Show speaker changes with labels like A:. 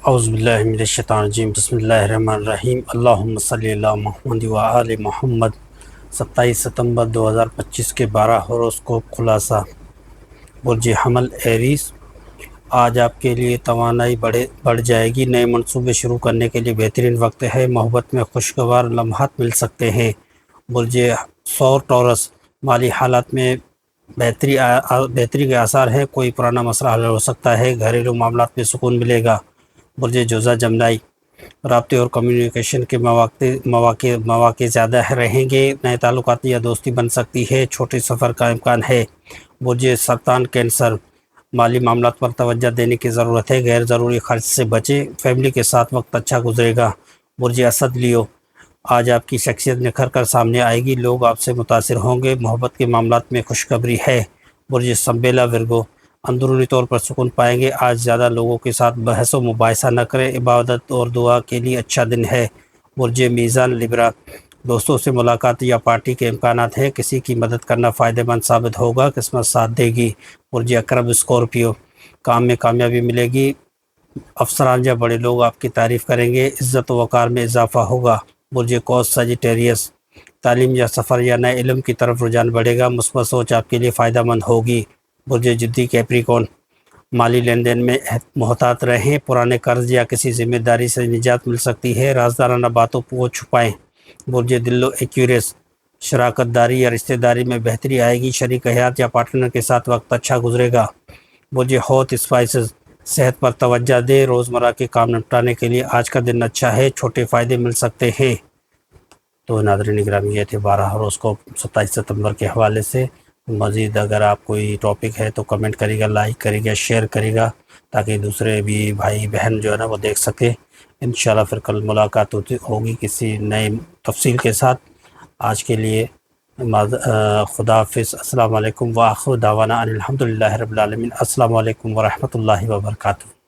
A: اعوذ باللہ من الشیطان الرجیم بسم اللہ الرحمن الرحیم اللہم صلی اللہ محمد و آل محمد 27 ستمبر 2025 کے 12 ہوروسکوپ خلاصہ برج حمل ایریز۔ آج آپ کے لیے توانائی بڑھ جائے گی، نئے منصوبے شروع کرنے کے لیے بہترین وقت ہے، محبت میں خوشگوار لمحات مل سکتے ہیں۔ برج ثور ٹورس، مالی حالات میں بہتری کے آثار ہیں، کوئی پرانا مسئلہ حل ہو سکتا ہے، گھریلو معاملات میں سکون ملے گا۔ برج جوزہ جمنائی، رابطے اور کمیونیکیشن کے مواقع زیادہ رہیں گے، نئے تعلقات یا دوستی بن سکتی ہے، چھوٹے سفر کا امکان ہے۔ برج سرطان کینسر، مالی معاملات پر توجہ دینے کی ضرورت ہے، غیر ضروری خرچ سے بچیں، فیملی کے ساتھ وقت اچھا گزرے گا۔ برج اسد لیو، آج آپ کی شخصیت نکھر کر سامنے آئے گی، لوگ آپ سے متاثر ہوں گے، محبت کے معاملات میں خوشخبری ہے۔ برج سنبیلا ورگو، اندرونی طور پر سکون پائیں گے، آج زیادہ لوگوں کے ساتھ بحث و مباحثہ نہ کریں، عبادت اور دعا کے لیے اچھا دن ہے۔ برج میزان لیبرا، دوستوں سے ملاقات یا پارٹی کے امکانات ہیں، کسی کی مدد کرنا فائدہ مند ثابت ہوگا، قسمت ساتھ دے گی۔ برج عقرب اسکورپیو، کام میں کامیابی ملے گی، افسران یا بڑے لوگ آپ کی تعریف کریں گے، عزت و وقار میں اضافہ ہوگا۔ برج قوس سیجیٹیریس، تعلیم یا سفر یا نئے علم کی طرف رجحان بڑھے گا، مثبت سوچ آپ کے لیے فائدہ مند ہوگی۔ برج جدی کیپریکون، مالی لین دین میں محتاط رہیں، پرانے قرض یا کسی ذمہ داری سے نجات مل سکتی ہے، رازدارانہ باتوں کو چھپائیں۔ برج دلو ایکویریس، شراکت داری یا رشتہ داری میں بہتری آئے گی، شریک حیات یا پارٹنر کے ساتھ وقت اچھا گزرے گا۔ برج حوت اسپائسز، صحت پر توجہ دیں، روزمرہ کے کام نپٹانے کے لیے آج کا دن اچھا ہے، چھوٹے فائدے مل سکتے ہیں۔ تو ناظرین گرامی، یہ تھے 12 ہوروسکوپ 27 ستمبر کے حوالے سے۔ مزید اگر آپ کوئی ٹاپک ہے تو کمنٹ کرے گا، لائک کرے گا، شیئر کرے گا، تاکہ دوسرے بھی بھائی بہن جو ہے نا وہ دیکھ سکے۔ انشاءاللہ پھر کل ملاقات ہوگی کسی نئے تفصیل کے ساتھ۔ آج کے لیے خدا حافظ، السلام علیکم وآخر دعوانا ان الحمدللہ رب العالمین۔ السلام علیکم ورحمۃ اللہ وبرکاتہ۔